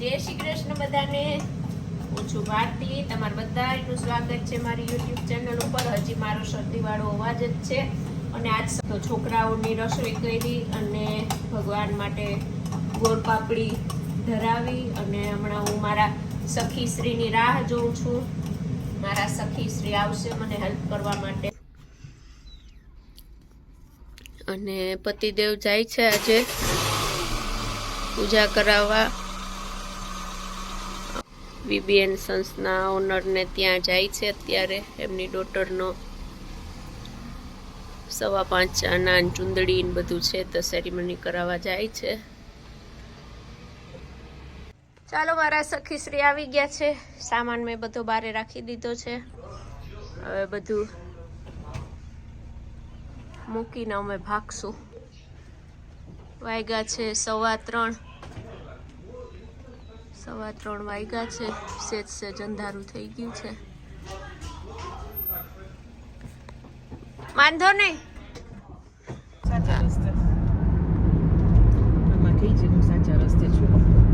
જય શ્રી કૃષ્ણ બધાને. હું છું ભારતી. તમારું બધાનું સ્વાગત છે મારી યુટ્યુબ ચેનલ ઉપર. હજી મારો શરદીવાળો અવાજ જ છે. અને આજ તો છોકરાઓની રસોઈ કરી અને ભગવાન માટે ગોળ પાપડી ધરાવી અને હમણાં હું મારા સખીશ્રીની રાહ જોઉં છું. મારા સખીશ્રી આવશે મને હેલ્પ કરવા માટે. અને પતિદેવ જાય છે આજે પૂજા કરાવવા. વીબીએન સન્સના ઓનરને ત્યાં જાય છે અત્યારે. એમની ડોટરનો 5:15 ચાના ચુંદડી ને બધું છે તો સેરેમની કરાવવા જાય છે. ચાલો, મારા સખીશ્રી આવી ગયા છે. સામાન મેં બધો બારે રાખી દીધો છે. હવે બધું મૂકીને અમે ભાગશું. વાગ્યા છે 3:15 વાગ્યા છે. સેજ અંધારું થઈ ગયું છે. વાંધો નહીં.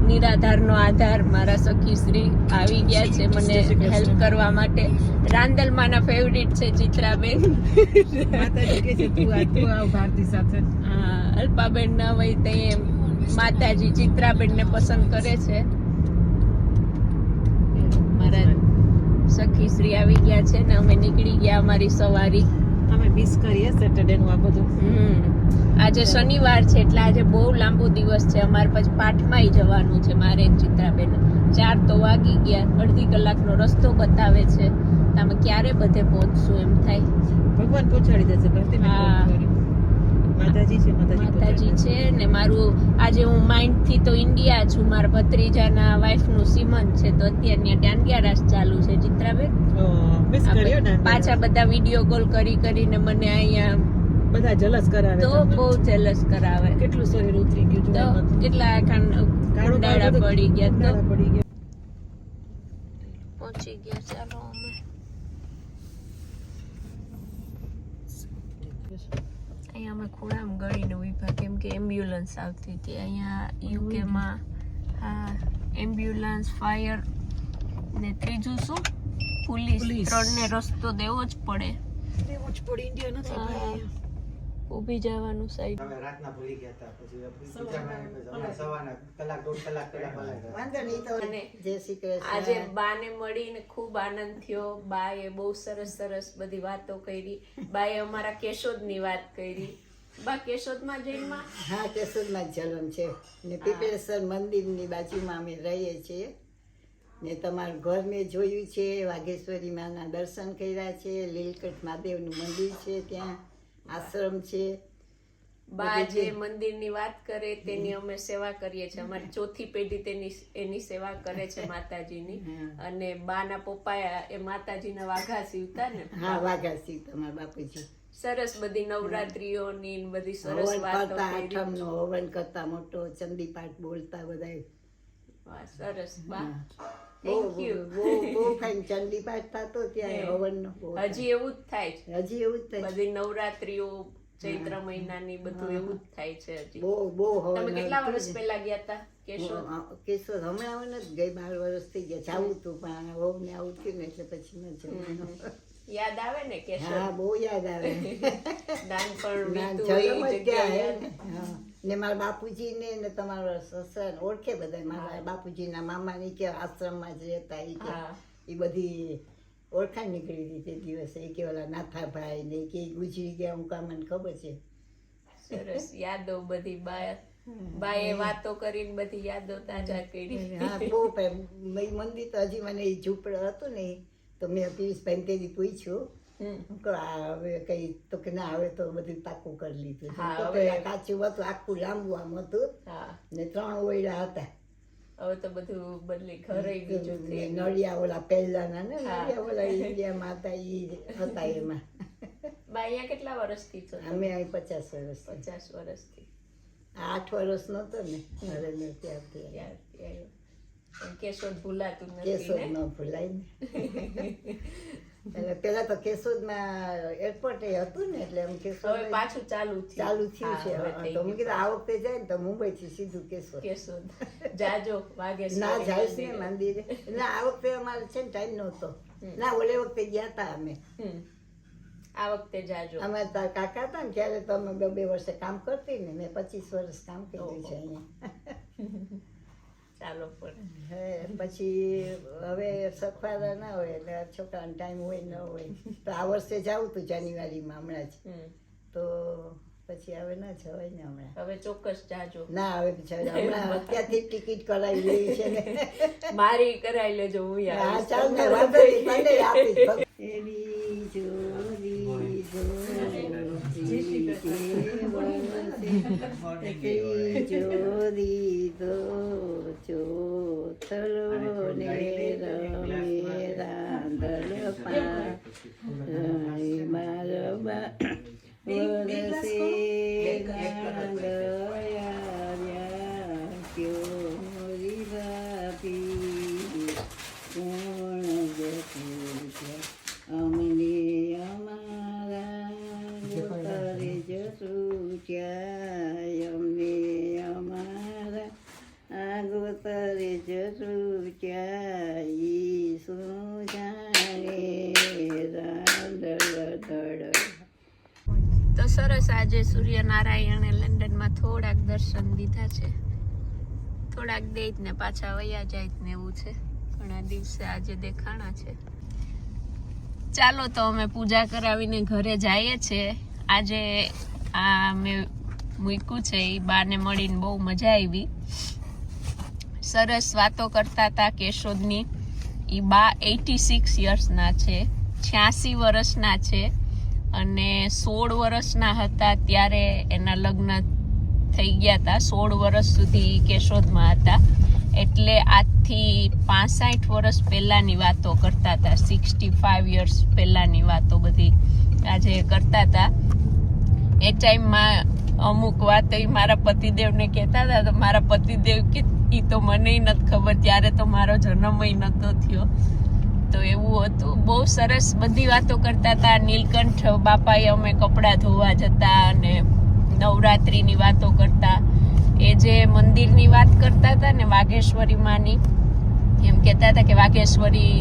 નિરાધારનો આધાર મારા સખીશ્રી આવી ગયા છે મને હેલ્પ કરવા માટે. રાંદલમાના ફેવરિટ છે ચિત્રાબેન. અલ્પાબેન ના હોય તે માતાજી ચિત્રાબેન ને પસંદ કરે છે. મારા સખીશ્રી આવી ગયા છે ને અમે નીકળી ગયા અમારી સવારી. અમે મિસ કરીએ સેટરડે નું આ બધું. આજે શનિવાર છે એટલે આજે બહુ લાંબો દિવસ છે. અમારે પછી પાઠમાં જવાનું છે મારે ચિત્રાબેન. 4 તો વાગી ગયા. અડધી કલાકનો રસ્તો બતાવે છે. તમે ક્યારે બધે પહોંચશું એમ થાય. ભગવાન પહોંચાડી દેશે. માતાજી છે ને. મારું આજે હું માઇન્ડ થી તો ઇન્ડિયા છું. મારા ભત્રીજાના વાઇફ નું સીમંત છે તો અત્યારે દાંડિયા રાસ ચાલુ છે. ચિત્રાબેન પાછા બધા વિડીયો કોલ કરીને મને અહીંયા બધા જલસ કરાવે. તો બહુ જલસ કરાવે. કેટલું શરીર ઉતરી ગયું તો કેટલા કંડાળા પડી ગયા. તો પહોંચી ગયા. ચાલો અમે અહીંયા અમે ખૂણામાં ગળીને ઉભા કેમ કે એમ્બ્યુલન્સ આવતી હતી અહીંયા યુકેમાં. હા, એમ્બ્યુલન્સ, ફાયર ને ત્રીજું શું પોલીસ. 3 ને રસ્તો દેવો જ પડે. ઇન્ડિયા નથી ઊભી જવાનું સાઈડ. રાતના ભૂલી ગયા હતા. પછી સવારના કલાક આજે બાને મળીને ખૂબ આનંદ થયો. બાએ બહુ સરસ બધી વાતો કરી. બાએ અમારા કેશોદની વાત કરી. બા કેશોદમાં જઈનમાં? હા, કેશોદમાં જ જલમ છે ને પીપળેશ્વર મંદિરની બાજુમાં અમે રહીએ છીએ ને. તમારું ઘર મેં જોયું છે. વાઘેશ્વરી માના દર્શન કર્યા છે. લીલકંઠ મહાદેવનું મંદિર છે. ત્યાં આશ્રમ છે. બા જે મંદિરની વાત કરે તેની અમે સેવા કરીએ છીએ. અમારી 4થી પેઢી એની સેવા કરે છે માતાજીની. અને બાના પપ્પા એ માતાજીના વાઘા સીવતા ને. હા, વાઘા સીવતા મારા બાપુજી. સરસ બધી નવરાત્રીઓની બધી સરસ વાતો કરી. આઠમનો હવન કરતા મોટો ચંદીપાઠ બોલતા બધા. વાહ, સરસ બા. બહુ ફાઈન ચંદીપાઠ થતો ત્યાં હવનનો. હજી એવું જ થાય છે. હજી એવું જ થાય. બધી નવરાત્રીઓ ચૈત્ર મહિનાની બધું એવું જ થાય છે હજી. બહુ તમે કેટલા વર્ષ પહેલા ગયા હતા કેશોદ? કેશોદ હમણાં નથી ગઈ. 12 વર્ષ થઈ ગયા. જાવું તું પણ વહુ ને આવું થયું ને એટલે પછી ન જવાનું. યાદ આવે ને કેશોદ? હા, બહુ યાદ આવે. ને મારા બાપુજી ને તમારા સસરા ઓળખે બધા. મારા બાપુજીના મામાની કે આશ્રમમાં જ રહેતા એ બધી ઓળખાણ નીકળી હતી તે દિવસે. કે ઓલા નાથાભાઈ ને કે ગુજરી ગયા હું મને ખબર છે. સરસ યાદો બધી બાએ વાતો કરીને બધી યાદો તાજા કરી. હા, બહુ મંદિર તો હજી મને ઝૂંપડો હતું ને તો મેં પિયુષભાઈ તેથી પૂછ્યું હવે કઈ તો કે ના આવે તો બધું પાકું કરી લીધું. કાચું હતું, આખું લાંબુ આમ હતું ને 3 ઓયડા હતા. હવે તો બધું બદલી ઘરે નળિયા ઓલા પહેલાના ને નળિયા ઓલા ઇન્ડિયામાં હતા એ હતા એમાં. બા અહીંયા કેટલા વર્ષથી છો? અમે અહીં 50 વર્ષ. 50 વર્ષથી. 8 વર્ષ નતો ને હવે મેં ત્યારથી કેશોદ ભૂલાતું નથી. કેશોદ ન ભૂલાય ને. એટલે પેલા તો કેશોદમાં એરપોર્ટ હતું ને એટલે એમ કેશોદ હવે પાછું ચાલુ ચાલુ થયું છે. હવે થઈ તો મેં ગયું. કીધું આ વખતે જાય ને તો મુંબઈ થી સીધું કેશોદ. કેશોદ જાજો વાગેશ્વરી ના જાય ને મંદિરે. મંદિરે ના આ વખતે અમારે છે ને ટાઈમ નહોતો. ના ઓલે વખતે ગયા હતા અમે. આ વખતે જાજો. અમારે તાર કાકા હતા ને ત્યારે તો અમે 2 વર્ષે કામ કરતી ને મેં 25 વર્ષ કામ કર્યું છે અહીંયા. ચાલો પણ હે પછી હવે સખવાડા ના હોય એટલે છોકરાનો ટાઈમ હોય ન હોય તો આ વર્ષે જાવું તું જાન્યુઆરીમાં હમણાં જ. તો પછી હવે ના જવાય ને હમણાં. હવે ચોક્કસ જાજો. ના હવે બિચારા હમણાં અત્યારથી ટિકિટ કરાવી લેવી છે ને. મારી કરાવી લેજો હું હા આવીશ. ચાલ ને વાંધો નહીં તને આપીશ. એવી જોડી જોડી દો ચોથલો ને રમે રાંધણ મારબા વરસે ગાંડયા ક્યો મોરી ભાભી કોણ જતું છે અમને અમારા ગોતરે જતું ક્યાં અમને અમારા આ ગોતરે જતું ક્યાં ઈ શું જાણે રાંધળ ધડ. તો સરસ આજે સૂર્યનારાયણે લંડનમાં થોડાક દર્શન દીધા છે. થોડાક દે જ ને પાછા વયા જાય જ ને એવું છે. ઘણા દિવસે આજે દેખાણા છે. ચાલો તો અમે પૂજા કરાવીને ઘરે જઈએ છીએ. આજે આ મેં મૂક્યું છે એ બાને મળીને બહુ મજા આવી. સરસ વાતો કરતા હતા કેશોદની. એ બા 86 યર્સના છે, 86 વર્ષના છે અને 16 વર્ષના હતા ત્યારે એના લગ્ન થઈ ગયા હતા. 16 વર્ષ સુધી કેશોદમાં હતા. એટલે આજથી 65 વર્ષ પહેલાની વાતો કરતા હતા. 65 યર્સ પહેલાની વાતો બધી આજે કરતા હતા. એ ટાઈમમાં અમુક વાત એ મારા પતિદેવને કહેતા હતા. તો મારા પતિદેવ કે એ તો મને નથી ખબર, ત્યારે તો મારો જન્મય નહોતો થયો. તો એવું હતું. બહુ સરસ બધી વાતો કરતા હતા. નીલકંઠ બાપાએ અમે કપડાં ધોવા જતા અને નવરાત્રિની વાતો કરતા. એ જે મંદિરની વાત કરતા હતા ને વાઘેશ્વરી માની, એમ કહેતા હતા કે વાઘેશ્વરી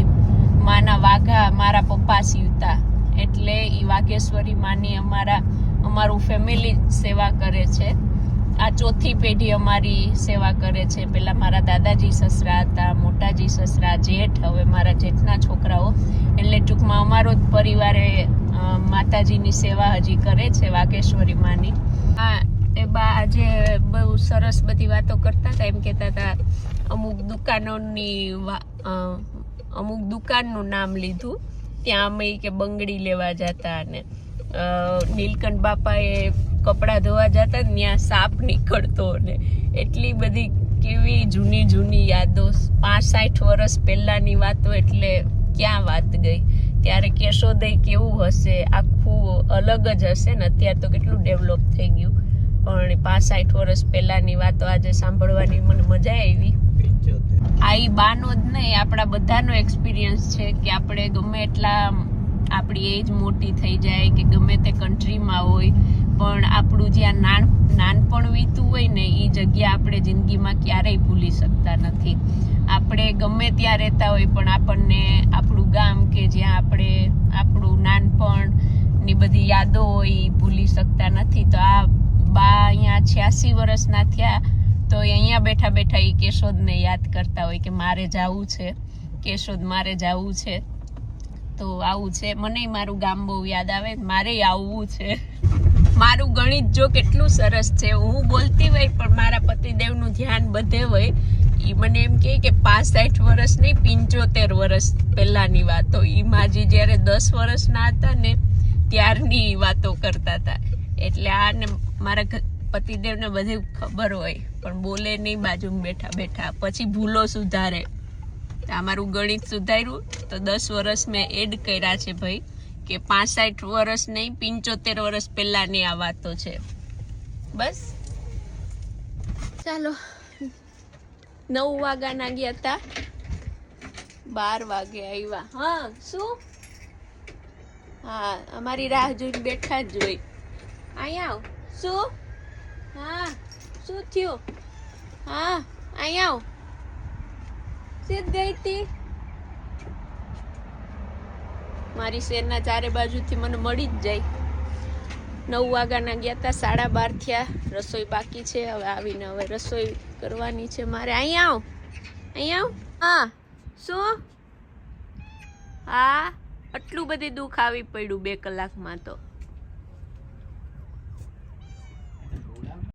માના વાઘા મારા પપ્પા સીવતા. એટલે એ વાઘેશ્વરી માની અમારું ફેમિલી સેવા કરે છે. આ ચોથી પેઢી અમારી સેવા કરે છે. પેલા મારા દાદાજી સસરા હતા, મોટાજી સસરા, જેઠ, હવે મારા જેઠના છોકરાઓ. એટલે ટૂંકમાં અમારો જ પરિવારે માતાજીની સેવા હજી કરે છે વાઘેશ્વરી માની. હા એ બા આજે બહુ સરસ બધી વાતો કરતા હતા. એમ કહેતા હતા અમુક દુકાનનું નામ લીધું. ત્યાં અમે કે બંગડી લેવા જતા અને નીલકંઠ બાપાએ કપડાં ધોવા જતા ને ત્યાં સાપ નીકળતો ને એટલી બધી કેવી જૂની જૂની યાદો. 65 વર્ષ પહેલાની વાતો એટલે ક્યાં વાત ગઈ. ત્યારે કેશોદ કેવું હશે, આખું અલગ જ હશે ને. અત્યારે તો કેટલું ડેવલપ થઈ ગયું. પણ 65 વર્ષ પહેલાની વાતો આજે સાંભળવાની મને મજા આવી. આ ઈ બાનો જ નહીં, આપણા બધાનો એક્સપિરિયન્સ છે કે આપણે ગમે એટલા આપણી એજ મોટી થઈ જાય કે ગમે તે કન્ટ્રીમાં હોય, પણ આપણું જ્યાં નાનપણ વીતું હોય ને એ જગ્યા આપણે જિંદગીમાં ક્યારેય ભૂલી શકતા નથી. આપણે ગમે ત્યાં રહેતા હોય પણ આપણને આપણું ગામ કે જ્યાં આપણે આપણું નાનપણની બધી યાદો હોય એ ભૂલી શકતા નથી. તો આ બા અહીંયા 86 વર્ષના થયા તો અહીંયા બેઠા બેઠા એ કેશોદને યાદ કરતા હોય કે મારે જવું છે કેશોદ, મારે જવું છે. તો આવું છે. મને મારું ગામ બહુ યાદ આવે, મારે આવવું છે. મારું ગણિત જો કેટલું સરસ છે, હું બોલતી હોય પણ મારા પતિદેવનું ધ્યાન બધે હોય. એ મને એમ કહે કે 65 વર્ષ નહીં 75 વર્ષ પહેલાની વાતો. એ માજી જ્યારે 10 વર્ષના હતા ને ત્યારની વાતો કરતા હતા. એટલે આને મારા પતિદેવને બધું ખબર હોય પણ બોલે નહીં બાજુમાં બેઠા બેઠા. પછી ભૂલો સુધારે. અમારું ગણિત સુધાર્યું તો 10 વર્ષ મેં એડ કર્યા છે ભાઈ, કે 65 વર્ષ નહીં 75 વર્ષ પહેલાની આ વાતો છે. બસ ચાલો. 9 વાગ્યાના ગયા હતા, 12 વાગે આવ્યા. હા શું હા અમારી રાહ જોઈને બેઠા જ જોઈ. અહીંયા આવ. શું? હા શું થયું? હા અહીંયા આવ. સીધ ગઈ હતી. મારી શેરના ચારે બાજુથી મને મળી જ જાય. 9 વાગ્યાના ગયા હતા, 12:30 થયા. રસોઈ બાકી છે, હવે આવીને હવે રસોઈ કરવાની છે મારે. અહીંયા આવ. અહીંયા આવ. હા શું? હા આટલું બધી દુઃખ આવી પડ્યું 2 કલાકમાં તો.